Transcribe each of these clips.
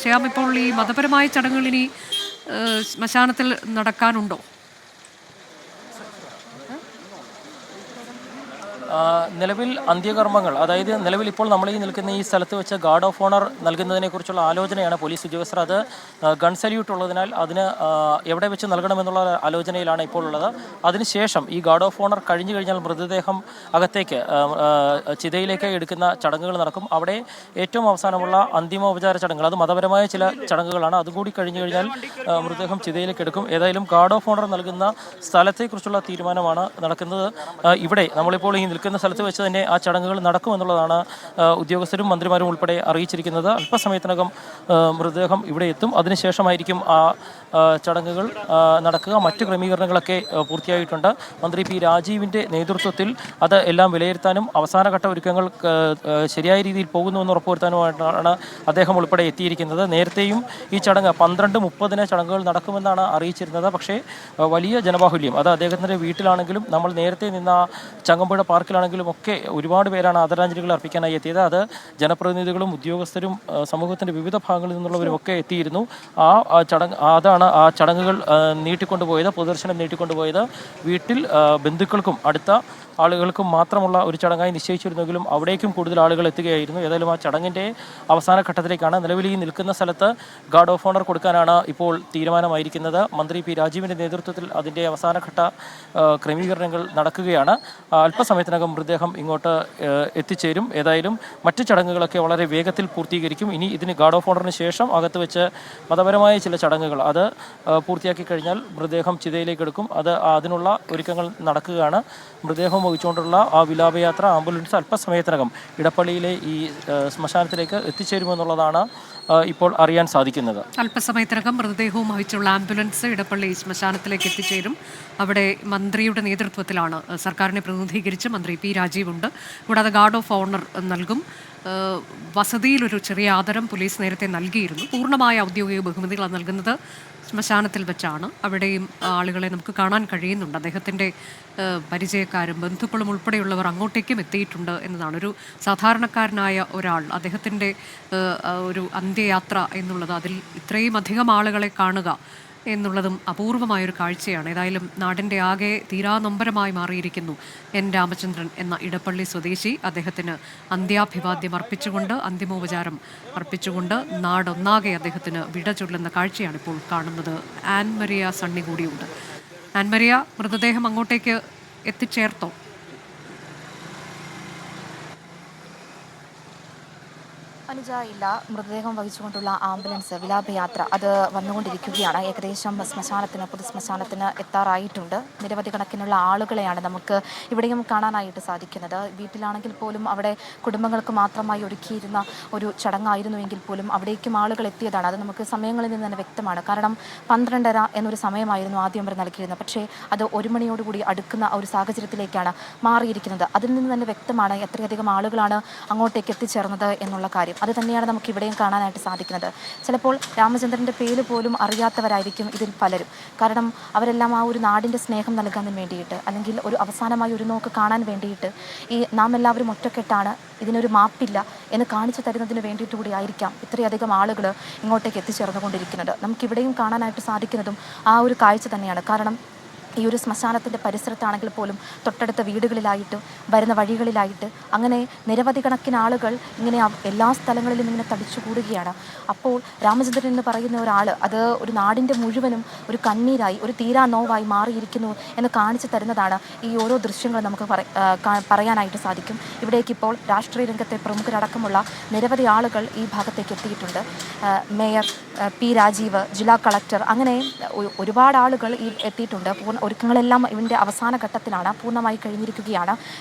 ശ്യാം, ഇപ്പോൾ ഈ മതപരമായ ചടങ്ങുകൾ ഇനി ശ്മശാനത്തിൽ നടക്കാനുണ്ടോ? നിലവിൽ അന്ത്യകർമ്മങ്ങൾ, അതായത് നിലവിൽ ഇപ്പോൾ നമ്മൾ നിൽക്കുന്ന ഈ സ്ഥലത്ത് വെച്ച് ഗാർഡ് ഓഫ് ഓണർ നൽകുന്നതിനെക്കുറിച്ചുള്ള ആലോചനയാണ് പോലീസ് ഉദ്യോഗസ്ഥർ. അത് ഗൺ സല്യൂട്ട് ഉള്ളതിനാൽ അതിന് എവിടെ വെച്ച് നൽകണമെന്നുള്ള ആലോചനയിലാണ് ഇപ്പോൾ ഉള്ളത്. അതിനുശേഷം ഈ ഗാർഡ് ഓഫ് ഓണർ കഴിഞ്ഞു കഴിഞ്ഞാൽ മൃതദേഹം അകത്തേക്ക് ചിതയിലേക്ക് എടുക്കുന്ന ചടങ്ങുകൾ നടക്കും. അവിടെ ഏറ്റവും അവസാനമുള്ള അന്തിമോപചാര ചടങ്ങുകൾ, അത് മതപരമായ ചില ചടങ്ങുകളാണ്. അതുകൂടി കഴിഞ്ഞു കഴിഞ്ഞാൽ മൃതദേഹം ചിതയിലേക്ക് എടുക്കും. ഏതായാലും ഗാർഡ് ഓഫ് ഓണർ നൽകുന്ന സ്ഥലത്തെക്കുറിച്ചുള്ള തീരുമാനമാണ് നടക്കുന്നത്. ഇവിടെ നമ്മളിപ്പോൾ ഈ നിൽക്കുന്ന സ്ഥലത്ത് വെച്ച് തന്നെ ആ ചടങ്ങുകൾ നടക്കുമെന്നുള്ളതാണ് ഉദ്യോഗസ്ഥരും മന്ത്രിമാരും ഉൾപ്പെടെ അറിയിച്ചിരിക്കുന്നത്. അല്പസമയത്തിനകം മൃതദേഹം ഇവിടെ എത്തും. അതിനുശേഷമായിരിക്കും ആ ചടങ്ങുകൾ നടക്കുക. മറ്റ് ക്രമീകരണങ്ങളൊക്കെ പൂർത്തിയായിട്ടുണ്ട്. മന്ത്രി പി രാജീവിൻ്റെ നേതൃത്വത്തിൽ അത് എല്ലാം വിലയിരുത്താനും അവസാനഘട്ട ഒരുക്കങ്ങൾ ശരിയായ രീതിയിൽ പോകുന്നുവെന്ന് ഉറപ്പുവരുത്താനുമായിട്ടാണ് അദ്ദേഹം ഉൾപ്പെടെ എത്തിയിരിക്കുന്നത്. നേരത്തെയും ഈ ചടങ്ങ് 12:30 ചടങ്ങുകൾ നടക്കുമെന്നാണ് അറിയിച്ചിരുന്നത്. പക്ഷേ വലിയ ജനബാഹുല്യം, അത് അദ്ദേഹത്തിൻ്റെ വീട്ടിലാണെങ്കിലും നമ്മൾ നേരത്തെ നിന്ന ചങ്ങമ്പുഴ പാർക്കിലാണെങ്കിലും ഒക്കെ ഒരുപാട് പേരാണ് ആദരാഞ്ജലികൾ അർപ്പിക്കാനായി എത്തിയത്. അത് ജനപ്രതിനിധികളും ഉദ്യോഗസ്ഥരും സമൂഹത്തിൻ്റെ വിവിധ ഭാഗങ്ങളിൽ നിന്നുള്ളവരും ഒക്കെ എത്തിയിരുന്നു. അതാണ് ആ ചടങ്ങുകൾ നീട്ടിക്കൊണ്ടുപോയത്, പൊതുദർശനം നീട്ടിക്കൊണ്ടുപോയത്. വീട്ടിൽ ബന്ധുക്കൾക്കും അടുത്ത ആളുകൾക്കും മാത്രമുള്ള ഒരു ചടങ്ങായി നിശ്ചയിച്ചിരുന്നെങ്കിലും അവിടേക്കും കൂടുതൽ ആളുകൾ എത്തുകയായിരുന്നു. ഏതായാലും ആ ചടങ്ങിൻ്റെ അവസാന ഘട്ടത്തിലേക്കാണ്. നിലവിൽ ഈ നിൽക്കുന്ന സ്ഥലത്ത് ഗാർഡ് ഓഫ് ഓണർ കൊടുക്കാനാണ് ഇപ്പോൾ തീരുമാനമായിരിക്കുന്നത്. മന്ത്രി പി രാജീവിൻ്റെ നേതൃത്വത്തിൽ അതിൻ്റെ അവസാനഘട്ട ക്രമീകരണങ്ങൾ നടക്കുകയാണ്. അല്പസമയത്തിനകം മൃതദേഹം ഇങ്ങോട്ട് എത്തിച്ചേരും. ഏതായാലും മറ്റ് ചടങ്ങുകളൊക്കെ വളരെ വേഗത്തിൽ പൂർത്തീകരിക്കും. ഇനി ഇതിന് ഗാർഡ് ഓഫ് ഓണറിന് ശേഷം അകത്ത് വെച്ച് മതപരമായ ചില ചടങ്ങുകൾ അത് പൂർത്തിയാക്കി കഴിഞ്ഞാൽ മൃതദേഹം ചിതയിലേക്ക് എടുക്കും. അതിനുള്ള ഒരുക്കങ്ങൾ നടക്കുകയാണ്. മൃതദേഹം വഹിച്ചുകൊണ്ടുള്ള ആ വിലാപയാത്ര ആംബുലൻസ് അല്പസമയത്തിനകം ഇടപ്പള്ളിയിലെ ഈ ശ്മശാനത്തിലേക്ക് എത്തിച്ചേരുമെന്നുള്ളതാണ് ഇപ്പോൾ അറിയാൻ സാധിക്കുന്നത്. അല്പസമയത്തിനകം മൃതദേഹവും വഹിച്ചുള്ള ആംബുലൻസ് ഇടപ്പള്ളി ശ്മശാനത്തിലേക്ക് എത്തിച്ചേരും. അവിടെ മന്ത്രിയുടെ നേതൃത്വത്തിലാണ്, സർക്കാരിനെ പ്രതിനിധീകരിച്ച് മന്ത്രി പി രാജീവ് ഉണ്ട്. കൂടാതെ ഗാർഡ് ഓഫ് ഓണർ നൽകും. വസതിയിലൊരു ചെറിയ ആദരം പോലീസ് നേരത്തെ നൽകിയിരുന്നു. പൂർണ്ണമായ ഔദ്യോഗിക ബഹുമതികൾ നൽകുന്നത് ശ്മശാനത്തിൽ വെച്ചാണ്. അവിടെയും ആളുകളെ നമുക്ക് കാണാൻ കഴിയുന്നുണ്ട്. അദ്ദേഹത്തിൻ്റെ പരിചയക്കാരും ബന്ധുക്കളും ഉൾപ്പെടെയുള്ളവർ അങ്ങോട്ടേക്കും എത്തിയിട്ടുണ്ട് എന്നതാണ്. ഒരു സാധാരണക്കാരനായ ഒരാൾ, അദ്ദേഹത്തിൻ്റെ ഒരു അന്ത്യയാത്ര എന്നുള്ളത്, അതിൽ ഇത്രയും അധികം ആളുകളെ കാണുക എന്നുള്ളതും അപൂർവമായൊരു കാഴ്ചയാണ്. ഏതായാലും നാടിൻ്റെ ആകെ തീരാനൊമ്പരമായി മാറിയിരിക്കുന്നു എൻ രാമചന്ദ്രൻ എന്ന ഇടപ്പള്ളി സ്വദേശി. അദ്ദേഹത്തിന് അന്ത്യാഭിവാദ്യം അർപ്പിച്ചുകൊണ്ട്, അന്തിമോപചാരം അർപ്പിച്ചുകൊണ്ട് നാടൊന്നാകെ അദ്ദേഹത്തിന് വിട ചൊല്ലുന്ന കാഴ്ചയാണ് ഇപ്പോൾ കാണുന്നത്. ആൻമരിയ സണ്ണി കൂടിയുണ്ട്. ആൻമരിയ, മൃതദേഹം അങ്ങോട്ടേക്ക് എത്തിച്ചേർത്തോ? അനുജ, ഇല്ല. മൃതദേഹം വഹിച്ചുകൊണ്ടുള്ള ആംബുലൻസ് വിലാപയാത്ര അത് വന്നുകൊണ്ടിരിക്കുകയാണ്. ഏകദേശം പൊതുശ്മശാനത്തിന് എത്താറായിട്ടുണ്ട്. നിരവധി കണക്കിനുള്ള ആളുകളെയാണ് നമുക്ക് ഇവിടെയും കാണാനായിട്ട് സാധിക്കുന്നത്. വീട്ടിലാണെങ്കിൽ പോലും അവിടെ കുടുംബങ്ങൾക്ക് മാത്രമായി ഒരുക്കിയിരുന്ന ഒരു ചടങ്ങായിരുന്നുവെങ്കിൽ പോലും അവിടേക്കും ആളുകൾ എത്തിയതാണ്. അത് നമുക്ക് സമയങ്ങളിൽ നിന്ന് തന്നെ വ്യക്തമാണ്. കാരണം 12:30 എന്നൊരു സമയമായിരുന്നു ആദ്യം അവർ നൽകിയിരുന്നത്. പക്ഷേ അത് 1 മണിയോടുകൂടി അടുക്കുന്ന ഒരു സാഹചര്യത്തിലേക്കാണ് മാറിയിരിക്കുന്നത്. അതിൽ നിന്ന് തന്നെ വ്യക്തമാണ് എത്രയധികം ആളുകളാണ് അങ്ങോട്ടേക്ക് എത്തിച്ചേർന്നത് എന്നുള്ള കാര്യം. അത് തന്നെയാണ് നമുക്ക് ഇവിടെയും കാണാനായിട്ട് സാധിക്കുന്നത്. ചിലപ്പോൾ രാമചന്ദ്രൻ്റെ പേര് പോലും അറിയാത്തവരായിരിക്കും ഇതിൽ പലരും. കാരണം അവരെല്ലാം ആ ഒരു നാടിൻ്റെ സ്നേഹം നൽകാൻ വേണ്ടിയിട്ട്, അല്ലെങ്കിൽ ഒരു അവസാനമായി ഒരു നോക്ക് കാണാൻ വേണ്ടിയിട്ട്, ഈ നാം എല്ലാവരും ഒറ്റക്കെട്ടാണ്, ഇതിനൊരു മാപ്പില്ല എന്ന് കാണിച്ചു തരുന്നതിന് വേണ്ടിയിട്ട് കൂടി ആയിരിക്കാം ഇത്രയധികം ആളുകൾ ഇങ്ങോട്ടേക്ക് എത്തിച്ചേർന്നുകൊണ്ടിരിക്കുന്നത്. നമുക്കിവിടെയും കാണാനായിട്ട് സാധിക്കുന്നതും ആ ഒരു കാഴ്ച തന്നെയാണ്. കാരണം ഈ ഒരു ശ്മശാനത്തിൻ്റെ പരിസരത്താണെങ്കിൽ പോലും തൊട്ടടുത്ത വീടുകളിലായിട്ട്, വരുന്ന വഴികളിലായിട്ട്, അങ്ങനെ നിരവധി കണക്കിന് ആളുകൾ ഇങ്ങനെ എല്ലാ സ്ഥലങ്ങളിലും ഇങ്ങനെ തടിച്ചുകൂടുകയാണ്. അപ്പോൾ രാമചന്ദ്രൻ എന്ന് പറയുന്ന ഒരാൾ, അത് ഒരു നാടിൻ്റെ മുഴുവനും ഒരു കണ്ണീരായി, ഒരു തീരാ നോവായി മാറിയിരിക്കുന്നു എന്ന് കാണിച്ചു തരുന്നതാണ് ഈ ഓരോ ദൃശ്യങ്ങൾ നമുക്ക് പറയാനായിട്ട് സാധിക്കും. ഇവിടേക്ക് ഇപ്പോൾ രാഷ്ട്രീയ രംഗത്തെ പ്രമുഖരടക്കമുള്ള നിരവധി ആളുകൾ ഈ ഭാഗത്തേക്ക് എത്തിയിട്ടുണ്ട്. മേയർ പി രാജീവ്, ജില്ലാ കളക്ടർ, അങ്ങനെ ഒരുപാട് ആളുകൾ എത്തിയിട്ടുണ്ട്. ഒരുക്കങ്ങളെല്ലാം ഇതിൻ്റെ അവസാന ഘട്ടത്തിലാണ്, പൂർണ്ണമായി കഴിഞ്ഞിരിക്കുകയാണ്.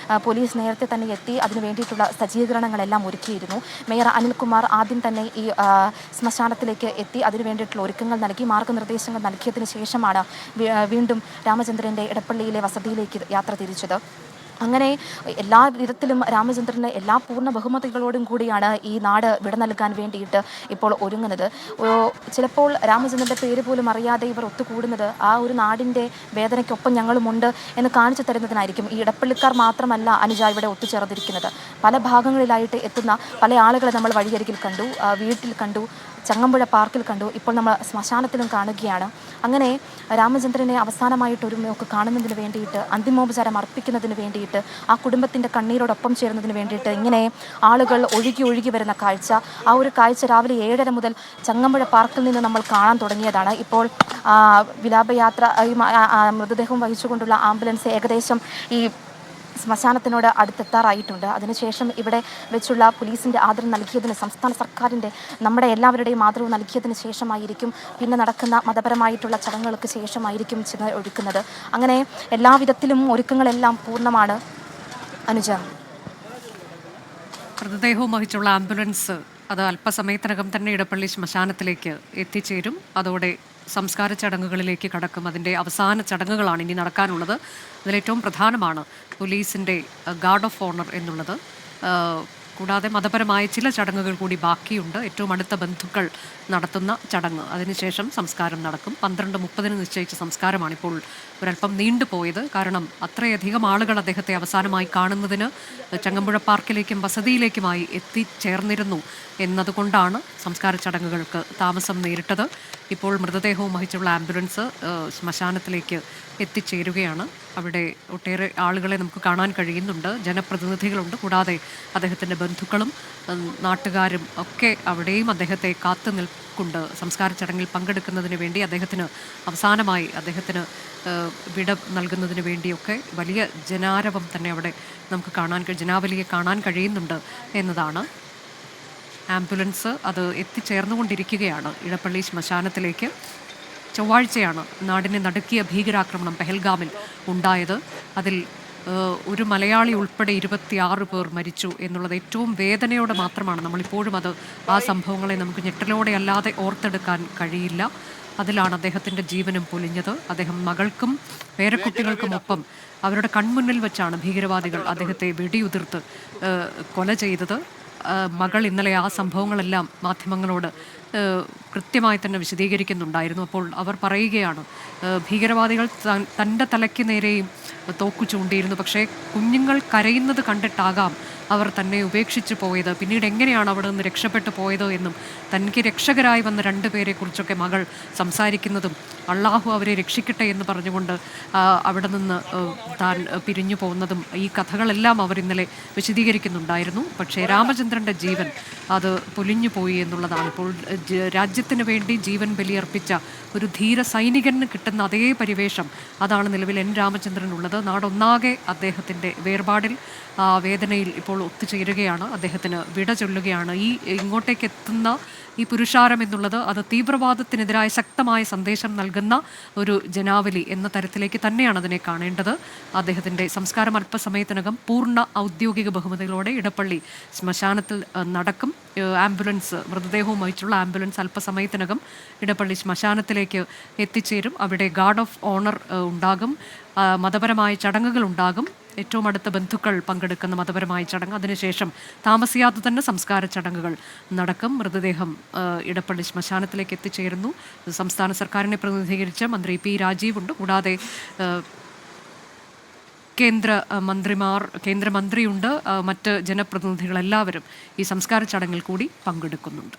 പോലീസ് നേരത്തെ തന്നെ എത്തി അതിനു വേണ്ടിയിട്ടുള്ള സജ്ജീകരണങ്ങളെല്ലാം ഒരുക്കിയിരുന്നു. മേയർ അനിൽകുമാർ ആദ്യം തന്നെ ഈ ശ്മശാനത്തിലേക്ക് എത്തി അതിനു വേണ്ടിയിട്ടുള്ള ഒരുക്കങ്ങൾ നൽകി, മാർഗ്ഗനിർദ്ദേശങ്ങൾ നൽകിയതിന് ശേഷമാണ് വീണ്ടും രാമചന്ദ്രൻ്റെ ഇടപ്പള്ളിയിലെ വസതിയിലേക്ക് യാത്ര തിരിച്ചത്. അങ്ങനെ എല്ലാ വിധത്തിലും രാമചന്ദ്രന് എല്ലാ പൂർണ്ണ ബഹുമതികളോടും കൂടിയാണ് ഈ നാട് വിട നൽകാൻ വേണ്ടിയിട്ട് ഇപ്പോൾ ഒരുങ്ങുന്നത്. ചിലപ്പോൾ രാമചന്ദ്രൻ്റെ പേര് പോലും അറിയാതെ ഇവർ ഒത്തുകൂടുന്നത് ആ ഒരു നാടിൻ്റെ വേദനയ്ക്കൊപ്പം ഞങ്ങളുമുണ്ട് എന്ന് കാണിച്ചു തരുന്നതിനായിരിക്കും. ഈ ഇടപ്പള്ളിക്കാർ മാത്രമല്ല അനുജ ഇവിടെ ഒത്തുചേർന്നിരിക്കുന്നത്. പല ഭാഗങ്ങളിലായിട്ട് എത്തുന്ന പല ആളുകളെ നമ്മൾ വഴിയരികിൽ കണ്ടു, വീട്ടിൽ കണ്ടു, ചങ്ങമ്പുഴ പാർക്കിൽ കണ്ടു, ഇപ്പോൾ നമ്മൾ ശ്മശാനത്തിലും കാണുകയാണ്. അങ്ങനെ രാമചന്ദ്രനെ അവസാനമായിട്ട് ഒരു നോക്ക് കാണുന്നതിന് വേണ്ടിയിട്ട്, അന്തിമോപചാരം അർപ്പിക്കുന്നതിന് വേണ്ടിയിട്ട്, ആ കുടുംബത്തിൻ്റെ കണ്ണീരോടൊപ്പം ചേരുന്നതിന് വേണ്ടിയിട്ട് ഇങ്ങനെ ആളുകൾ ഒഴുകി വരുന്ന കാഴ്ച, ആ ഒരു കാഴ്ച രാവിലെ 7:30 മുതൽ ചങ്ങമ്പുഴ പാർക്കിൽ നിന്ന് നമ്മൾ കാണാൻ തുടങ്ങിയതാണ്. ഇപ്പോൾ വിലാപയാത്ര, മൃതദേഹം വഹിച്ചുകൊണ്ടുള്ള ആംബുലൻസ് ഏകദേശം ഈ ശ്മശാനത്തിനോട് അടുത്തെത്താറായിട്ടുണ്ട്. അതിനുശേഷം ഇവിടെ വെച്ചുള്ള പോലീസിൻ്റെ ആദരവ് നൽകിയതിന്, സംസ്ഥാന സർക്കാരിൻ്റെ നമ്മുടെ എല്ലാവരുടെയും ആദരവ് നൽകിയതിന് ശേഷമായിരിക്കും പിന്നെ നടക്കുന്ന മതപരമായിട്ടുള്ള ചടങ്ങുകൾക്ക് ശേഷമായിരിക്കും ചെന്ന് ഒരുക്കുന്നത്. അങ്ങനെ എല്ലാവിധത്തിലും ഒരുക്കങ്ങളെല്ലാം പൂർണ്ണമാണ്. അനുജ, മൃതദേഹവും വഹിച്ചുള്ള ആംബുലൻസ് അത് അല്പസമയത്തിനകം തന്നെ ഇടപ്പള്ളി ശ്മശാനത്തിലേക്ക് എത്തിച്ചേരും. അതോടെ സംസ്കാര ചടങ്ങുകളിലേക്ക് കടക്കും. അതിൻ്റെ അവസാന ചടങ്ങുകളാണ് ഇനി നടക്കാനുള്ളത്. അതിലേറ്റവും പ്രധാനമാണ് പോലീസിൻ്റെ ഗാർഡ് ഓഫ് ഓണർ എന്നുള്ളത്. കൂടാതെ മതപരമായ ചില ചടങ്ങുകൾ കൂടി ബാക്കിയുണ്ട്. ഏറ്റവും അടുത്ത ബന്ധുക്കൾ നടത്തുന്ന ചടങ്ങ്, അതിനുശേഷം സംസ്കാരം നടക്കും. 12:30 നിശ്ചയിച്ച സംസ്കാരമാണ് ഇപ്പോൾ ഒരല്പം നീണ്ടുപോയത്. കാരണം അത്രയധികം ആളുകൾ അദ്ദേഹത്തെ അവസാനമായി കാണുന്നതിന് ചങ്ങമ്പുഴ പാർക്കിലേക്കും വസതിയിലേക്കുമായി എത്തിച്ചേർന്നിരുന്നു എന്നതുകൊണ്ടാണ് സംസ്കാര ചടങ്ങുകൾക്ക് താമസം നേരിട്ടത്. ഇപ്പോൾ മൃതദേഹവും വഹിച്ചുള്ള ആംബുലൻസ് ശ്മശാനത്തിലേക്ക് എത്തിച്ചേരുകയാണ്. അവിടെ ഒട്ടേറെ ആളുകളെ നമുക്ക് കാണാൻ കഴിയുന്നുണ്ട്. ജനപ്രതിനിധികളുണ്ട്, കൂടാതെ അദ്ദേഹത്തിൻ്റെ ബന്ധുക്കളും നാട്ടുകാരും ഒക്കെ അവിടെയും അദ്ദേഹത്തെ കാത്തു നിൽക്കുന്നുണ്ട്. സംസ്കാര ചടങ്ങിൽ പങ്കെടുക്കുന്നതിന് വേണ്ടി, അദ്ദേഹത്തിന് അവസാനമായി അദ്ദേഹത്തിന് വിട നൽകുന്നതിന് വേണ്ടിയൊക്കെ വലിയ ജനാരവം തന്നെ അവിടെ നമുക്ക് ജനാവലിയെ കാണാൻ കഴിയുന്നുണ്ട് എന്നതാണ്. ആംബുലൻസ് അത് എത്തിച്ചേർന്നുകൊണ്ടിരിക്കുകയാണ് ഇടപ്പള്ളി ശ്മശാനത്തിലേക്ക്. ചൊവ്വാഴ്ചയാണ് നാടിനെ നടുക്കിയ ഭീകരാക്രമണം പെഹൽഗാമിൽ ഉണ്ടായത്. അതിൽ ഒരു മലയാളി ഉൾപ്പെടെ 26 പേർ മരിച്ചു എന്നുള്ളത് ഏറ്റവും വേദനയോടെ മാത്രമാണ് നമ്മളിപ്പോഴും ആ സംഭവങ്ങളെ നമുക്ക് ഞെട്ടലോടെ അല്ലാതെ ഓർത്തെടുക്കാൻ കഴിയില്ല. അതിലാണ് അദ്ദേഹത്തിൻ്റെ ജീവനും പൊലിഞ്ഞത്. അദ്ദേഹം മകൾക്കും പേരക്കുട്ടികൾക്കുമൊപ്പം അവരുടെ കൺമുന്നിൽ വെച്ചാണ് ഭീകരവാദികൾ അദ്ദേഹത്തെ വെടിയുതിർത്ത് കൊല ചെയ്തത്. മകൾ ഇന്നലെ ആ സംഭവങ്ങളെല്ലാം മാധ്യമങ്ങളോട് കൃത്യമായി തന്നെ വിശദീകരിക്കുന്നുണ്ടായിരുന്നു. അപ്പോൾ അവർ പറയുകയാണ്, ഭീകരവാദികൾ തൻ്റെ തലയ്ക്ക് നേരെയും തോക്കു ചൂണ്ടിയിരുന്നു. പക്ഷേ കുഞ്ഞുങ്ങൾ കരയുന്നത് കണ്ടിട്ടാകാം അവർ തന്നെ ഉപേക്ഷിച്ച് പോയത്. പിന്നീട് എങ്ങനെയാണ് അവിടെ നിന്ന് രക്ഷപ്പെട്ടു പോയത് എന്നും തനിക്ക് രക്ഷകരായി വന്ന 2 പേരെക്കുറിച്ചൊക്കെ മകൾ സംസാരിക്കുന്നതും അള്ളാഹു അവരെ രക്ഷിക്കട്ടെ എന്ന് പറഞ്ഞുകൊണ്ട് അവിടെ നിന്ന് താൻ പിരിഞ്ഞു പോകുന്നതും ഈ കഥകളെല്ലാം അവർ ഇന്നലെ വിശദീകരിക്കുന്നുണ്ടായിരുന്നു. പക്ഷേ രാമചന്ദ്രൻ്റെ ജീവൻ അത് പൊലിഞ്ഞു പോയി എന്നുള്ളതാണ്. ഇപ്പോൾ രാജ്യത്തിന് വേണ്ടി ജീവൻ ബലിയർപ്പിച്ച ഒരു ധീര സൈനികന് കിട്ടുന്ന അതേ പരിവേഷം അതാണ് നിലവിൽ എൻ രാമചന്ദ്രനുള്ളത്. നാടൊന്നാകെ അദ്ദേഹത്തിൻ്റെ വേർപാടിൽ വേദനയിൽ ഇപ്പോൾ ഒത്തുചേരുകയാണ്. അദ്ദേഹത്തിന് വിട ചൊല്ലുകയാണ്. ഇങ്ങോട്ടേക്ക് എത്തുന്ന ഈ പുരുഷാരം എന്നുള്ളത് അത് തീവ്രവാദത്തിനെതിരായ ശക്തമായ സന്ദേശം നൽകുന്ന ഒരു ജനാവലി എന്ന തരത്തിലേക്ക് തന്നെയാണ് അതിനെ കാണേണ്ടത്. അദ്ദേഹത്തിൻ്റെ സംസ്കാരം അല്പസമയത്തിനകം പൂർണ്ണ ഔദ്യോഗിക ബഹുമതികളോടെ ഇടപ്പള്ളി ശ്മശാനത്തിൽ നടക്കും. ആംബുലൻസ്, മൃതദേഹവും വഹിച്ചുള്ള ആംബുലൻസ് അല്പസമയത്തിനകം ഇടപ്പള്ളി ശ്മശാനത്തിലേക്ക് എത്തിച്ചേരും. അവിടെ ഗാർഡ് ഓഫ് ഓണർ ഉണ്ടാകും, മതപരമായ ചടങ്ങുകൾ ഉണ്ടാകും, ഏറ്റവും അടുത്ത ബന്ധുക്കൾ പങ്കെടുക്കുന്ന മതപരമായ ചടങ്ങ്. അതിനുശേഷം താമസിയാതെ തന്നെ സംസ്കാര ചടങ്ങുകൾ നടക്കും. മൃതദേഹം ഇടപ്പള്ളി ശ്മശാനത്തിലേക്ക് എത്തിച്ചേരുന്നു. സംസ്ഥാന സർക്കാരിനെ പ്രതിനിധീകരിച്ച് മന്ത്രി പി രാജീവ് ഉണ്ട്, കൂടാതെ കേന്ദ്രമന്ത്രിയുണ്ട്, മറ്റ് ജനപ്രതിനിധികളെല്ലാവരും ഈ സംസ്കാര ചടങ്ങിൽ കൂടി പങ്കെടുക്കുന്നുണ്ട്.